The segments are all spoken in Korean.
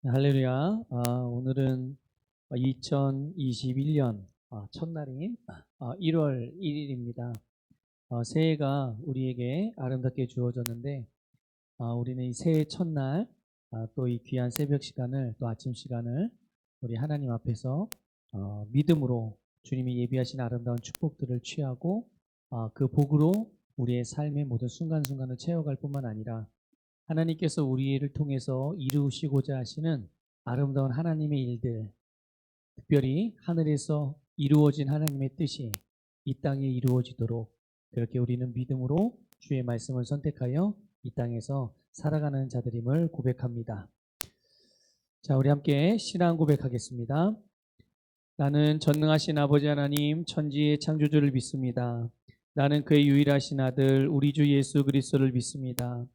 할렐루야. 오늘은 2021년 첫날인 1월 1일입니다. 새해가 우리에게 아름답게 주어졌는데 우리는 이 새해 첫날 또 이 귀한 새벽 시간을 또 아침 시간을 우리 하나님 앞에서 믿음으로 주님이 예비하신 아름다운 축복들을 취하고 그 복으로 우리의 삶의 모든 순간순간을 채워갈 뿐만 아니라 하나님께서 우리를 통해서 이루시고자 하시는 아름다운 하나님의 일들, 특별히 하늘에서 이루어진 하나님의 뜻이 이 땅에 이루어지도록 그렇게 우리는 믿음으로 주의 말씀을 선택하여 이 땅에서 살아가는 자들임을 고백합니다. 자, 우리 함께 신앙 고백하겠습니다. 나는 전능하신 아버지 하나님 천지의 창조주를 믿습니다. 나는 그의 유일하신 아들 우리 주 예수 그리스도를 믿습니다.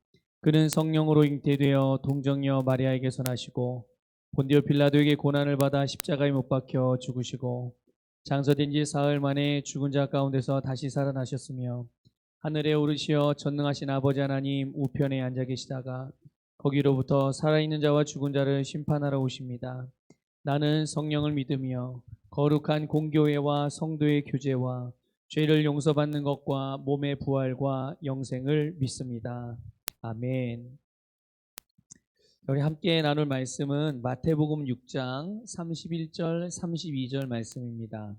그는 성령으로 잉태되어 동정녀 마리아에게서 나시고 본디오 빌라도에게 고난을 받아 십자가에 못 박혀 죽으시고 장사된 지 사흘 만에 죽은 자 가운데서 다시 살아나셨으며 하늘에 오르시어 전능하신 아버지 하나님 우편에 앉아 계시다가 거기로부터 살아있는 자와 죽은 자를 심판하러 오십니다. 나는 성령을 믿으며 거룩한 공교회와 성도의 교제와 죄를 용서받는 것과 몸의 부활과 영생을 믿습니다. 아멘. 우리 함께 나눌 말씀은 마태복음 6장 31절 32절 말씀입니다.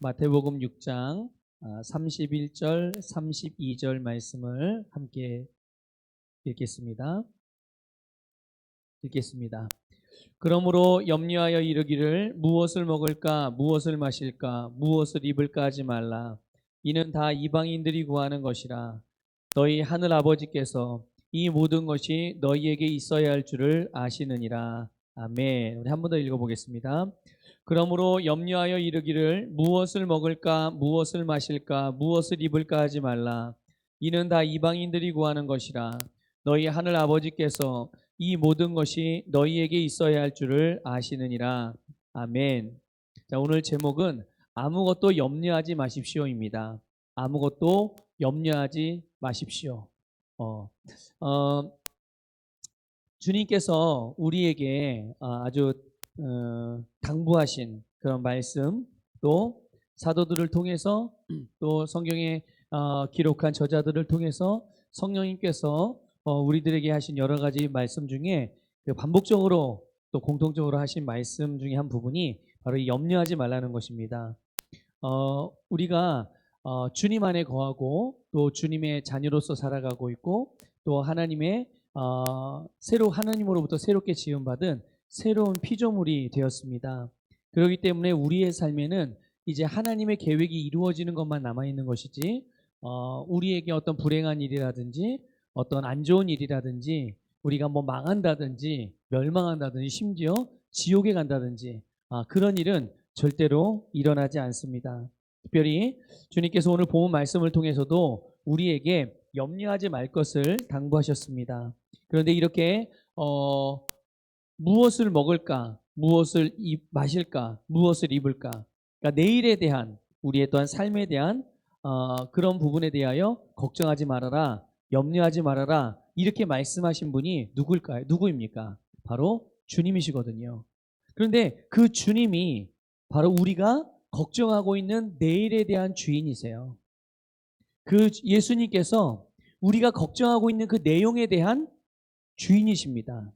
마태복음 6장 31절 32절 말씀을 함께 읽겠습니다. 그러므로 염려하여 이르기를 무엇을 먹을까 무엇을 마실까 무엇을 입을까 하지 말라. 이는 다 이방인들이 구하는 것이라. 너희 하늘 아버지께서 이 모든 것이 너희에게 있어야 할 줄을 아시느니라. 아멘. 우리 한 번 더 읽어보겠습니다. 그러므로 염려하여 이르기를 무엇을 먹을까 무엇을 마실까 무엇을 입을까 하지 말라. 이는 다 이방인들이 구하는 것이라. 너희 하늘 아버지께서 이 모든 것이 너희에게 있어야 할 줄을 아시느니라. 아멘. 자, 오늘 제목은 아무것도 염려하지 마십시오입니다. 아무것도 염려하지 마십시오. 주님께서 우리에게 아주 당부하신 그런 말씀, 또 사도들을 통해서 또 성경에 기록한 저자들을 통해서 성령님께서 우리들에게 하신 여러 가지 말씀 중에 반복적으로 또 공통적으로 하신 말씀 중에 한 부분이 바로 이 염려하지 말라는 것입니다. 우리가 주님 안에 거하고 또 주님의 자녀로서 살아가고 있고 또 하나님의 하나님으로부터 새롭게 지음받은 새로운 피조물이 되었습니다. 그렇기 때문에 우리의 삶에는 이제 하나님의 계획이 이루어지는 것만 남아있는 것이지 우리에게 어떤 불행한 일이라든지 어떤 안 좋은 일이라든지 우리가 뭐 망한다든지 멸망한다든지 심지어 지옥에 간다든지 그런 일은 절대로 일어나지 않습니다. 특별히 주님께서 오늘 본 말씀을 통해서도 우리에게 염려하지 말 것을 당부하셨습니다. 그런데 이렇게 무엇을 먹을까, 무엇을 마실까, 무엇을 입을까, 그러니까 내일에 대한 우리의 또한 삶에 대한 그런 부분에 대하여 걱정하지 말아라, 염려하지 말아라 이렇게 말씀하신 분이 누굴까요? 누구입니까? 바로 주님이시거든요. 그런데 그 주님이 바로 우리가 걱정하고 있는 내일에 대한 주인이세요. 그 예수님께서 우리가 걱정하고 있는 그 내용에 대한 주인이십니다.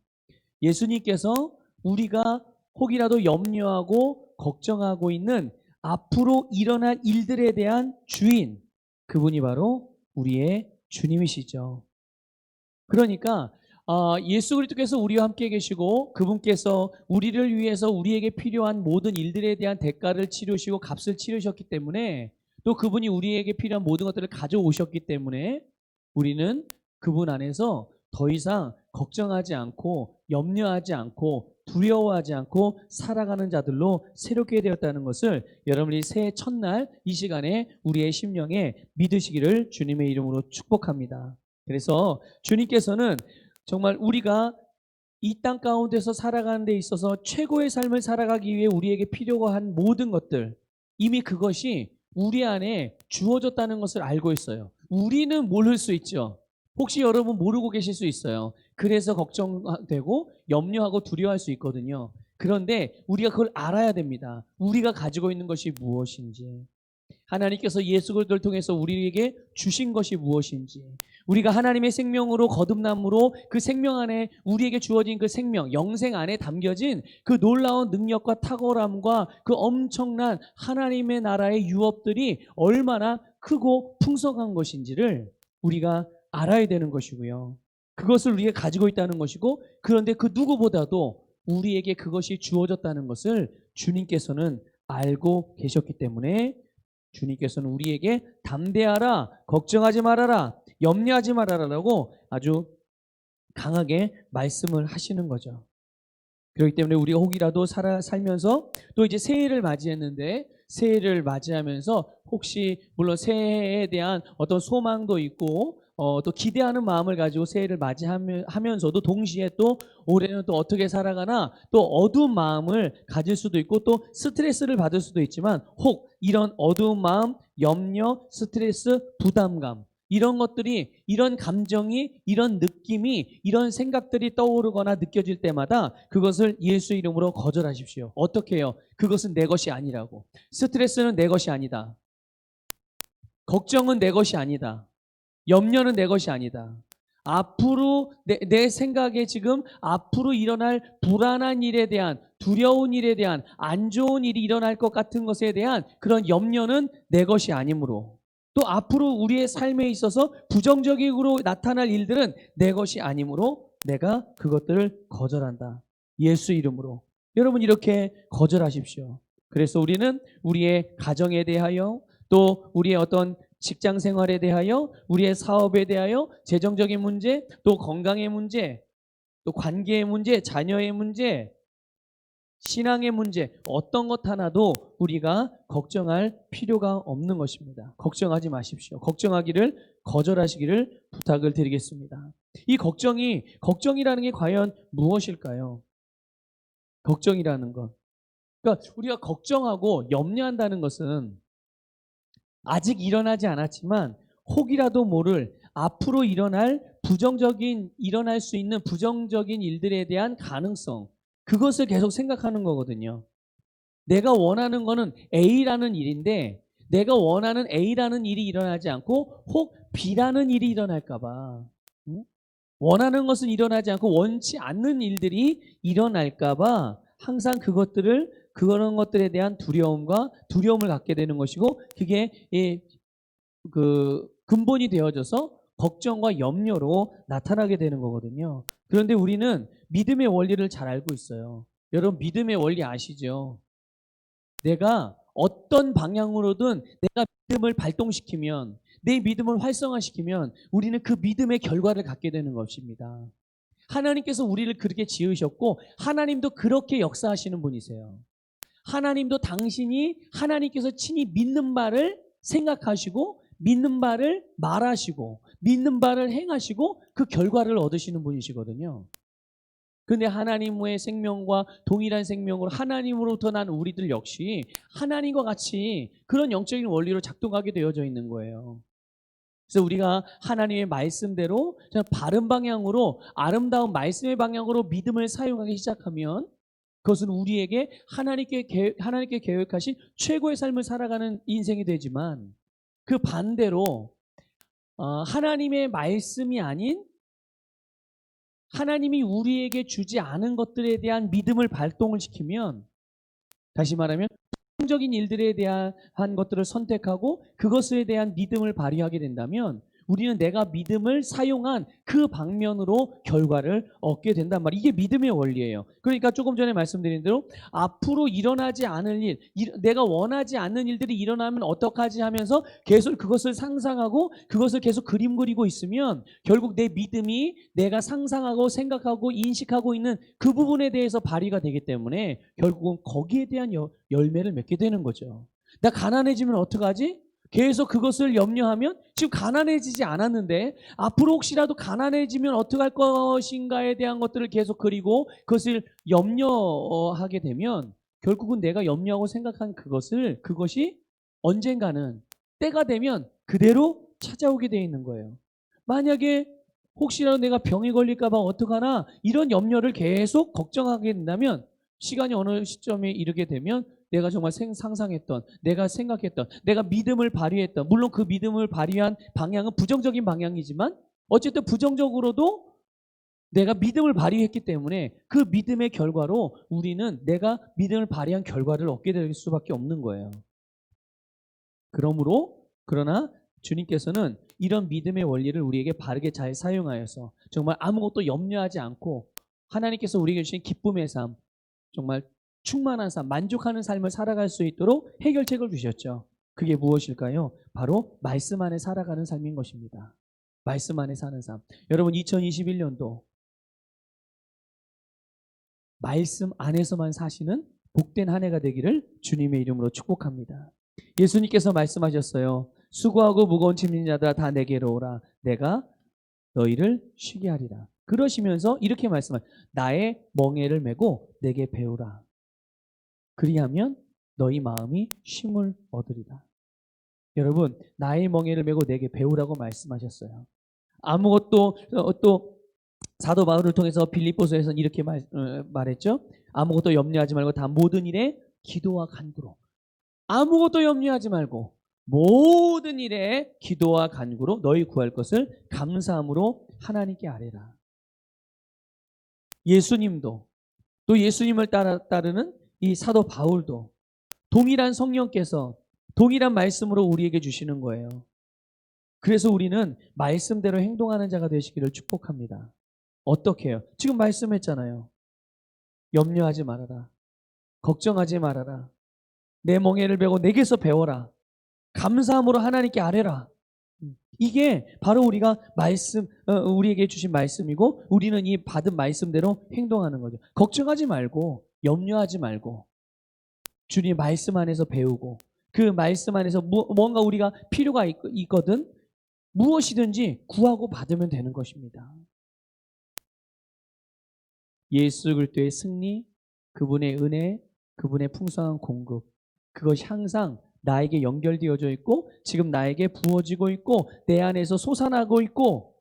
예수님께서 우리가 혹이라도 염려하고 걱정하고 있는 앞으로 일어날 일들에 대한 주인, 그분이 바로 우리의 주님이시죠. 그러니까 예수 그리스도께서 우리와 함께 계시고 그분께서 우리를 위해서 우리에게 필요한 모든 일들에 대한 대가를 치르시고 값을 치르셨기 때문에 또 그분이 우리에게 필요한 모든 것들을 가져오셨기 때문에 우리는 그분 안에서 더 이상 걱정하지 않고 염려하지 않고 두려워하지 않고 살아가는 자들로 새롭게 되었다는 것을 여러분이 새해 첫날 이 시간에 우리의 심령에 믿으시기를 주님의 이름으로 축복합니다. 그래서 주님께서는 정말 우리가 이 땅 가운데서 살아가는 데 있어서 최고의 삶을 살아가기 위해 우리에게 필요한 모든 것들, 이미 그것이 우리 안에 주어졌다는 것을 알고 있어요. 우리는 모를 수 있죠. 혹시 여러분 모르고 계실 수 있어요. 그래서 걱정되고 염려하고 두려워할 수 있거든요. 그런데 우리가 그걸 알아야 됩니다. 우리가 가지고 있는 것이 무엇인지, 하나님께서 예수 그리스도를 통해서 우리에게 주신 것이 무엇인지, 우리가 하나님의 생명으로 거듭남으로 그 생명 안에 우리에게 주어진 그 생명, 영생 안에 담겨진 그 놀라운 능력과 탁월함과 그 엄청난 하나님의 나라의 유업들이 얼마나 크고 풍성한 것인지를 우리가 알아야 되는 것이고요. 그것을 우리가 가지고 있다는 것이고, 그런데 그 누구보다도 우리에게 그것이 주어졌다는 것을 주님께서는 알고 계셨기 때문에 주님께서는 우리에게 담대하라, 걱정하지 말아라, 염려하지 말아라라고 아주 강하게 말씀을 하시는 거죠. 그렇기 때문에 우리가 혹이라도 살면서 또 이제 새해를 맞이했는데, 새해를 맞이하면서 혹시 물론 새해에 대한 어떤 소망도 있고 또 기대하는 마음을 가지고 새해를 맞이하면서도 동시에 또 올해는 또 어떻게 살아가나 또 어두운 마음을 가질 수도 있고 또 스트레스를 받을 수도 있지만, 혹 이런 어두운 마음, 염려, 스트레스, 부담감, 이런 것들이, 이런 감정이, 이런 느낌이, 이런 생각들이 떠오르거나 느껴질 때마다 그것을 예수 이름으로 거절하십시오. 어떻게 해요? 그것은 내 것이 아니라고. 스트레스는 내 것이 아니다. 걱정은 내 것이 아니다. 염려는 내 것이 아니다. 앞으로 내 생각에 지금 앞으로 일어날 불안한 일에 대한, 두려운 일에 대한, 안 좋은 일이 일어날 것 같은 것에 대한 그런 염려는 내 것이 아니므로, 또 앞으로 우리의 삶에 있어서 부정적으로 나타날 일들은 내 것이 아니므로 내가 그것들을 거절한다. 예수 이름으로. 여러분 이렇게 거절하십시오. 그래서 우리는 우리의 가정에 대하여, 또 우리의 어떤 직장 생활에 대하여, 우리의 사업에 대하여, 재정적인 문제, 또 건강의 문제, 또 관계의 문제, 자녀의 문제, 신앙의 문제, 어떤 것 하나도 우리가 걱정할 필요가 없는 것입니다. 걱정하지 마십시오. 걱정하기를 거절하시기를 부탁을 드리겠습니다. 이 걱정이라는 게 과연 무엇일까요? 걱정이라는 것. 그러니까 우리가 걱정하고 염려한다는 것은 아직 일어나지 않았지만 혹이라도 모를 앞으로 일어날 수 있는 부정적인 일들에 대한 가능성, 그것을 계속 생각하는 거거든요. 내가 원하는 거는 A라는 일인데, 내가 원하는 A라는 일이 일어나지 않고 혹 B라는 일이 일어날까 봐, 원하는 것은 일어나지 않고 원치 않는 일들이 일어날까 봐 항상 그런 것들에 대한 두려움을 갖게 되는 것이고, 그게 그 근본이 되어져서 걱정과 염려로 나타나게 되는 거거든요. 그런데 우리는 믿음의 원리를 잘 알고 있어요. 여러분 믿음의 원리 아시죠? 내가 어떤 방향으로든 내가 믿음을 발동시키면, 내 믿음을 활성화시키면 우리는 그 믿음의 결과를 갖게 되는 것입니다. 하나님께서 우리를 그렇게 지으셨고 하나님도 그렇게 역사하시는 분이세요. 하나님도 하나님께서 친히 믿는 바를 생각하시고, 믿는 바를 말하시고, 믿는 바를 행하시고 그 결과를 얻으시는 분이시거든요. 근데 하나님의 생명과 동일한 생명으로 하나님으로부터 난 우리들 역시 하나님과 같이 그런 영적인 원리로 작동하게 되어져 있는 거예요. 그래서 우리가 하나님의 말씀대로 바른 방향으로, 아름다운 말씀의 방향으로 믿음을 사용하기 시작하면 그것은 우리에게 하나님께 계획하신 최고의 삶을 살아가는 인생이 되지만, 그 반대로 하나님의 말씀이 아닌 하나님이 우리에게 주지 않은 것들에 대한 믿음을 발동을 시키면, 다시 말하면 부정적인 일들에 대한 것들을 선택하고 그것에 대한 믿음을 발휘하게 된다면 우리는 내가 믿음을 사용한 그 방면으로 결과를 얻게 된단 말이에요. 이게 믿음의 원리예요. 그러니까 조금 전에 말씀드린 대로 앞으로 일어나지 않을 일, 내가 원하지 않는 일들이 일어나면 어떡하지 하면서 계속 그것을 상상하고 그것을 계속 그림 그리고 있으면 결국 내 믿음이 내가 상상하고 생각하고 인식하고 있는 그 부분에 대해서 발휘가 되기 때문에 결국은 거기에 대한 열매를 맺게 되는 거죠. 나 가난해지면 어떡하지? 계속 그것을 염려하면, 지금 가난해지지 않았는데 앞으로 혹시라도 가난해지면 어떡할 것인가에 대한 것들을 계속 그리고 그것을 염려하게 되면 결국은 내가 염려하고 생각한 그것이 언젠가는 때가 되면 그대로 찾아오게 되어 있는 거예요. 만약에 혹시라도 내가 병에 걸릴까 봐 어떡하나 이런 염려를 계속 걱정하게 된다면 시간이 어느 시점에 이르게 되면 내가 정말 상상했던, 내가 생각했던, 내가 믿음을 발휘했던, 물론 그 믿음을 발휘한 방향은 부정적인 방향이지만 어쨌든 부정적으로도 내가 믿음을 발휘했기 때문에 그 믿음의 결과로 우리는 내가 믿음을 발휘한 결과를 얻게 될 수밖에 없는 거예요. 그러나 주님께서는 이런 믿음의 원리를 우리에게 바르게 잘 사용하여서 정말 아무것도 염려하지 않고 하나님께서 우리에게 주신 기쁨의 삶, 정말 충만한 삶, 만족하는 삶을 살아갈 수 있도록 해결책을 주셨죠. 그게 무엇일까요? 바로 말씀 안에 살아가는 삶인 것입니다. 말씀 안에 사는 삶. 여러분 2021년도 말씀 안에서만 사시는 복된 한 해가 되기를 주님의 이름으로 축복합니다. 예수님께서 말씀하셨어요. 수고하고 무거운 짐진 자들아 다 내게로 오라. 내가 너희를 쉬게 하리라. 그러시면서 이렇게 말씀하세요. 나의 멍에를 메고 내게 배우라. 그리하면 너희 마음이 쉼을 얻으리라. 여러분, 나의 멍에를 메고 내게 배우라고 말씀하셨어요. 아무것도 또 사도 바울을 통해서 빌립보서에서는 이렇게 말했죠. 아무것도 염려하지 말고 다 모든 일에 기도와 간구로. 아무것도 염려하지 말고 모든 일에 기도와 간구로 너희 구할 것을 감사함으로 하나님께 아뢰라. 예수님도 또 예수님을 따르는 이 사도 바울도 동일한 성령께서 동일한 말씀으로 우리에게 주시는 거예요. 그래서 우리는 말씀대로 행동하는 자가 되시기를 축복합니다. 어떻게 해요? 지금 말씀했잖아요. 염려하지 말아라. 걱정하지 말아라. 내 멍에를 베고 내게서 배워라. 감사함으로 하나님께 아뢰라. 이게 바로 우리가 우리에게 주신 말씀이고 우리는 이 받은 말씀대로 행동하는 거죠. 걱정하지 말고 염려하지 말고 주님 말씀 안에서 배우고 그 말씀 안에서 뭔가 우리가 필요가 있거든 무엇이든지 구하고 받으면 되는 것입니다. 예수 그리스도의 승리, 그분의 은혜, 그분의 풍성한 공급, 그것이 항상 나에게 연결되어져 있고 지금 나에게 부어지고 있고 내 안에서 솟아나고 있고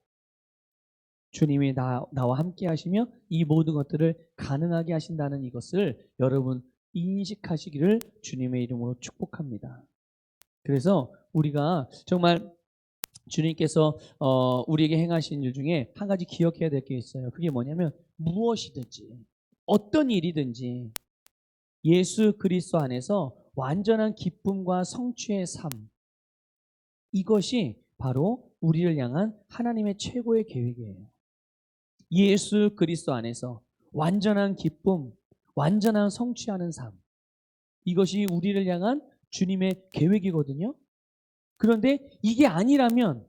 주님이 나와 함께 하시며 이 모든 것들을 가능하게 하신다는 이것을 여러분 인식하시기를 주님의 이름으로 축복합니다. 그래서 우리가 정말 주님께서 우리에게 행하신 일 중에 한 가지 기억해야 될 게 있어요. 그게 뭐냐면 무엇이든지 어떤 일이든지 예수 그리스도 안에서 완전한 기쁨과 성취의 삶, 이것이 바로 우리를 향한 하나님의 최고의 계획이에요. 예수 그리스도 안에서 완전한 기쁨, 완전한 성취하는 삶, 이것이 우리를 향한 주님의 계획이거든요. 그런데 이게 아니라면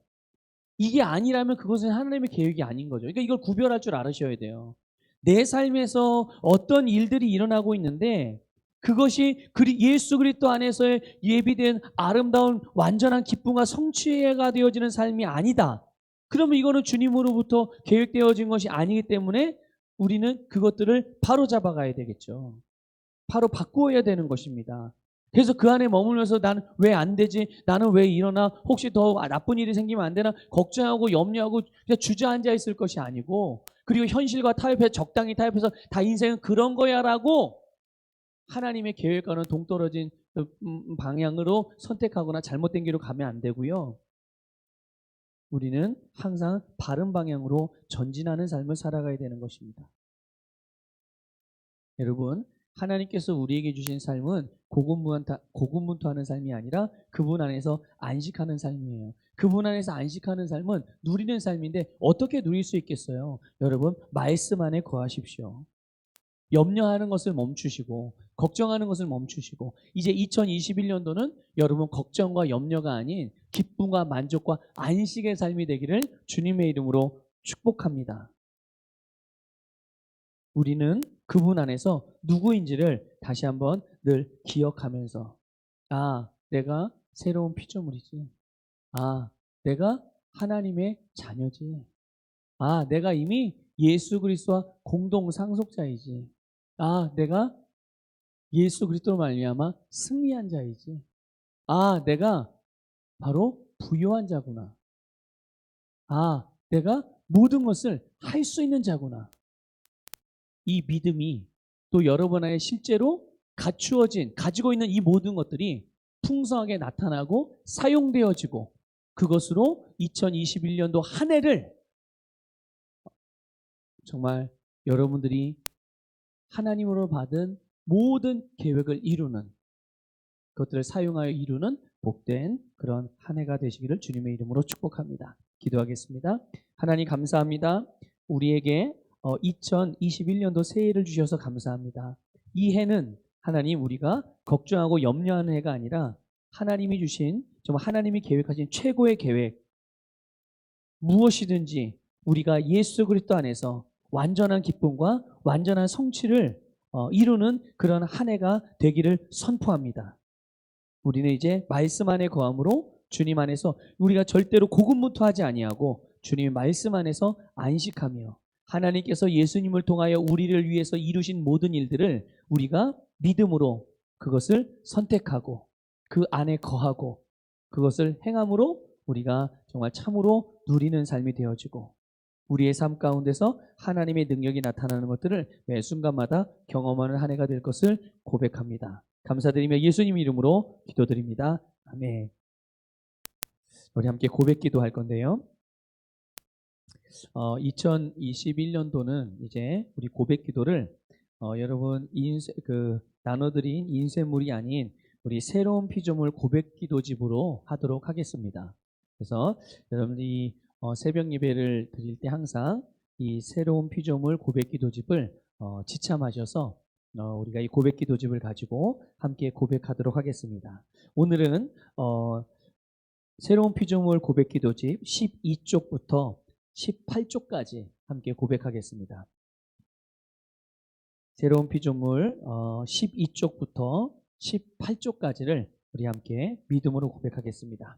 그것은 하나님의 계획이 아닌 거죠. 그러니까 이걸 구별할 줄 알으셔야 돼요. 내 삶에서 어떤 일들이 일어나고 있는데 그것이 예수 그리스도 안에서의 예비된 아름다운 완전한 기쁨과 성취가 되어지는 삶이 아니다. 그러면 이거는 주님으로부터 계획되어진 것이 아니기 때문에 우리는 그것들을 바로 잡아가야 되겠죠. 바로 바꾸어야 되는 것입니다. 그래서 그 안에 머물면서 나는 왜 안 되지? 나는 왜 일어나? 혹시 더 나쁜 일이 생기면 안 되나? 걱정하고 염려하고 그냥 주저앉아 있을 것이 아니고 그리고 현실과 타협해 적당히 타협해서 다 인생은 그런 거야라고 하나님의 계획과는 동떨어진 방향으로 선택하거나 잘못된 길로 가면 안 되고요. 우리는 항상 바른 방향으로 전진하는 삶을 살아가야 되는 것입니다. 여러분, 하나님께서 우리에게 주신 삶은 고군분투하는 삶이 아니라 그분 안에서 안식하는 삶이에요. 그분 안에서 안식하는 삶은 누리는 삶인데 어떻게 누릴 수 있겠어요? 여러분, 말씀 안에 거하십시오. 염려하는 것을 멈추시고 걱정하는 것을 멈추시고 이제 2021년도는 여러분 걱정과 염려가 아닌 기쁨과 만족과 안식의 삶이 되기를 주님의 이름으로 축복합니다. 우리는 그분 안에서 누구인지를 다시 한번 늘 기억하면서 내가 새로운 피조물이지. 내가 하나님의 자녀지. 내가 이미 예수 그리스도와 공동 상속자이지. 내가 예수 그리스도로 말미암아 승리한 자이지. 내가 바로 부요한 자구나. 내가 모든 것을 할 수 있는 자구나. 이 믿음이 또 여러분 안에 실제로 가지고 있는 이 모든 것들이 풍성하게 나타나고 사용되어지고 그것으로 2021년도 한 해를 정말 여러분들이 하나님으로 받은 모든 계획을 이루는 그것들을 사용하여 이루는 복된 그런 한 해가 되시기를 주님의 이름으로 축복합니다. 기도하겠습니다. 하나님 감사합니다. 우리에게 2021년도 새해를 주셔서 감사합니다. 이 해는 하나님 우리가 걱정하고 염려하는 해가 아니라 하나님이 주신 정말 하나님이 계획하신 최고의 계획 무엇이든지 우리가 예수 그리스도 안에서 완전한 기쁨과 완전한 성취를 이루는 그런 한 해가 되기를 선포합니다. 우리는 이제 말씀 안에 거함으로 주님 안에서 우리가 절대로 고군분투하지 아니하고 주님의 말씀 안에서 안식하며 하나님께서 예수님을 통하여 우리를 위해서 이루신 모든 일들을 우리가 믿음으로 그것을 선택하고 그 안에 거하고 그것을 행함으로 우리가 정말 참으로 누리는 삶이 되어지고 우리의 삶 가운데서 하나님의 능력이 나타나는 것들을 매 순간마다 경험하는 한 해가 될 것을 고백합니다. 감사드리며 예수님 이름으로 기도드립니다. 아멘. 우리 함께 고백 기도할 건데요. 2021년도는 이제 우리 고백 기도를 여러분 나눠드린 인쇄물이 아닌 우리 새로운 피조물 고백 기도집으로 하도록 하겠습니다. 그래서 여러분이 새벽 예배를 드릴 때 항상 이 새로운 피조물 고백 기도집을 지참하셔서 우리가 이 고백 기도집을 가지고 함께 고백하도록 하겠습니다. 오늘은 새로운 피조물 고백 기도집 12쪽부터 18쪽까지 함께 고백하겠습니다. 새로운 피조물 12쪽부터 18쪽까지를 우리 함께 믿음으로 고백하겠습니다.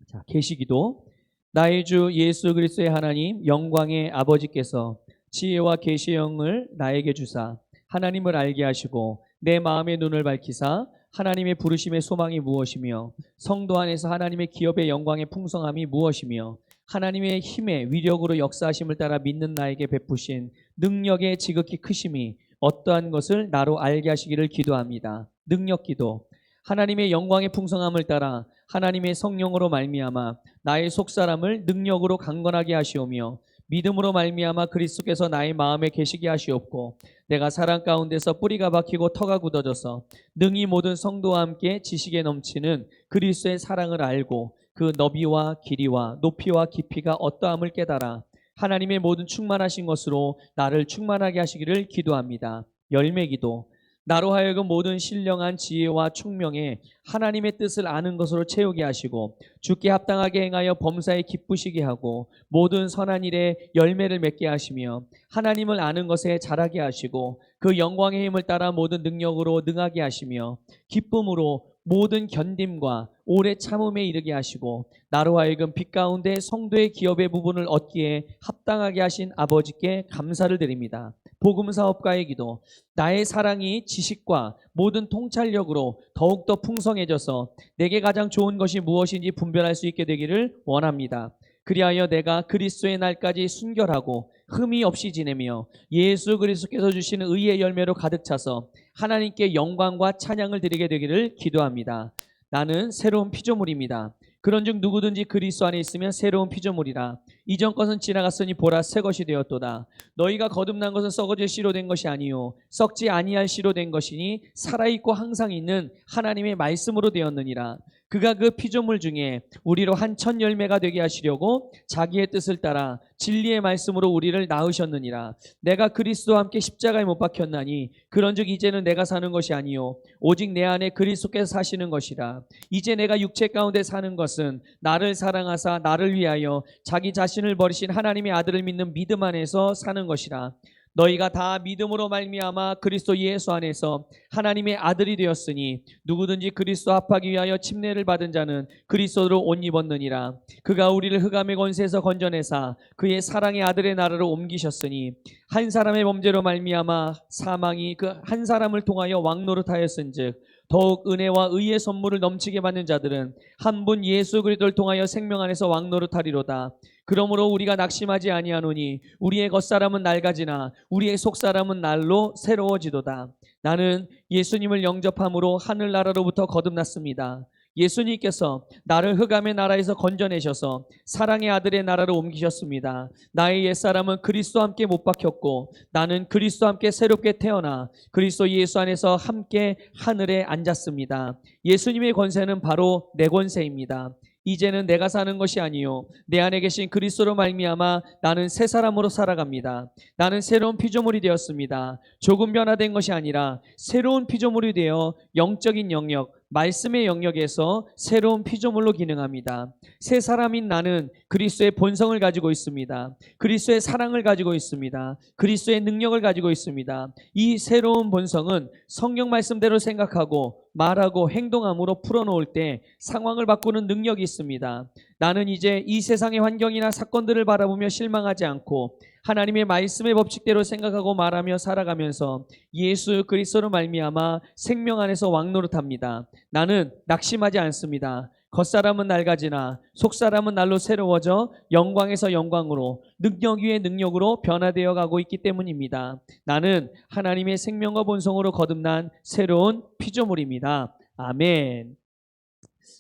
자, 계시기도. 나의 주 예수 그리스도의 하나님 영광의 아버지께서 지혜와 계시의 영을 나에게 주사 하나님을 알게 하시고 내 마음의 눈을 밝히사 하나님의 부르심의 소망이 무엇이며 성도 안에서 하나님의 기업의 영광의 풍성함이 무엇이며 하나님의 힘의 위력으로 역사하심을 따라 믿는 나에게 베푸신 능력의 지극히 크심이 어떠한 것을 나로 알게 하시기를 기도합니다. 능력 기도. 하나님의 영광의 풍성함을 따라 하나님의 성령으로 말미암아 나의 속사람을 능력으로 강건하게 하시오며 믿음으로 말미암아 그리스도께서 나의 마음에 계시게 하시옵고 내가 사랑 가운데서 뿌리가 박히고 터가 굳어져서 능히 모든 성도와 함께 지식에 넘치는 그리스도의 사랑을 알고 그 너비와 길이와 높이와 깊이가 어떠함을 깨달아 하나님의 모든 충만하신 것으로 나를 충만하게 하시기를 기도합니다. 열매 기도. 나로 하여금 모든 신령한 지혜와 총명에 하나님의 뜻을 아는 것으로 채우게 하시고 주께 합당하게 행하여 범사에 기쁘시게 하고 모든 선한 일에 열매를 맺게 하시며 하나님을 아는 것에 자라게 하시고 그 영광의 힘을 따라 모든 능력으로 능하게 하시며 기쁨으로 모든 견딤과 오래 참음에 이르게 하시고 나로 하여금 빛 가운데 성도의 기업의 부분을 얻기에 합당하게 하신 아버지께 감사를 드립니다. 복음사업가의 기도. 나의 사랑이 지식과 모든 통찰력으로 더욱더 풍성해져서 내게 가장 좋은 것이 무엇인지 분별할 수 있게 되기를 원합니다. 그리하여 내가 그리스도의 날까지 순결하고 흠이 없이 지내며 예수 그리스도께서 주시는 의의 열매로 가득 차서 하나님께 영광과 찬양을 드리게 되기를 기도합니다. 나는 새로운 피조물입니다. 그런즉 누구든지 그리스도 안에 있으면 새로운 피조물이라. 이전 것은 지나갔으니 보라 새 것이 되었도다. 너희가 거듭난 것은 썩어질 씨로 된 것이 아니요 썩지 아니할 씨로 된 것이니 살아있고 항상 있는 하나님의 말씀으로 되었느니라. 그가 그 피조물 중에 우리로 한 첫 열매가 되게 하시려고 자기의 뜻을 따라 진리의 말씀으로 우리를 낳으셨느니라. 내가 그리스도와 함께 십자가에 못 박혔나니 그런즉 이제는 내가 사는 것이 아니요 오직 내 안에 그리스도께서 사시는 것이라. 이제 내가 육체 가운데 사는 것은 나를 사랑하사 나를 위하여 자기 자신을 버리신 하나님의 아들을 믿는 믿음 안에서 사는 것이라. 너희가 다 믿음으로 말미암아 그리스도 예수 안에서 하나님의 아들이 되었으니 누구든지 그리스도 합하기 위하여 침례를 받은 자는 그리스도로 옷 입었느니라. 그가 우리를 흑암의 권세에서 건져내사 그의 사랑의 아들의 나라로 옮기셨으니 한 사람의 범죄로 말미암아 사망이 그 한 사람을 통하여 왕노릇하였은즉 더욱 은혜와 의의 선물을 넘치게 받는 자들은 한 분 예수 그리스도를 통하여 생명 안에서 왕노릇하리로다. 그러므로 우리가 낙심하지 아니하노니 우리의 겉사람은 낡아지나 우리의 속사람은 날로 새로워지도다. 나는 예수님을 영접함으로 하늘나라로부터 거듭났습니다. 예수님께서 나를 흑암의 나라에서 건져내셔서 사랑의 아들의 나라로 옮기셨습니다. 나의 옛사람은 그리스도와 함께 못 박혔고 나는 그리스도와 함께 새롭게 태어나 그리스도 예수 안에서 함께 하늘에 앉았습니다. 예수님의 권세는 바로 내 권세입니다. 이제는 내가 사는 것이 아니요 내 안에 계신 그리스도로 말미암아 나는 새 사람으로 살아갑니다. 나는 새로운 피조물이 되었습니다. 조금 변화된 것이 아니라 새로운 피조물이 되어 영적인 영역, 말씀의 영역에서 새로운 피조물로 기능합니다. 새 사람인 나는 그리스도의 본성을 가지고 있습니다. 그리스도의 사랑을 가지고 있습니다. 그리스도의 능력을 가지고 있습니다. 이 새로운 본성은 성경 말씀대로 생각하고 말하고 행동함으로 풀어놓을 때 상황을 바꾸는 능력이 있습니다. 나는 이제 이 세상의 환경이나 사건들을 바라보며 실망하지 않고 하나님의 말씀의 법칙대로 생각하고 말하며 살아가면서 예수 그리스도로 말미암아 생명 안에서 왕노릇합니다. 나는 낙심하지 않습니다. 겉사람은 낡아지나 속사람은 날로 새로워져 영광에서 영광으로 능력 위에 능력으로 변화되어 가고 있기 때문입니다. 나는 하나님의 생명과 본성으로 거듭난 새로운 피조물입니다. 아멘.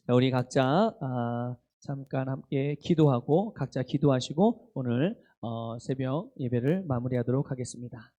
우리 각자 잠깐 함께 기도하고 각자 기도하시고 오늘 새벽 예배를 마무리하도록 하겠습니다.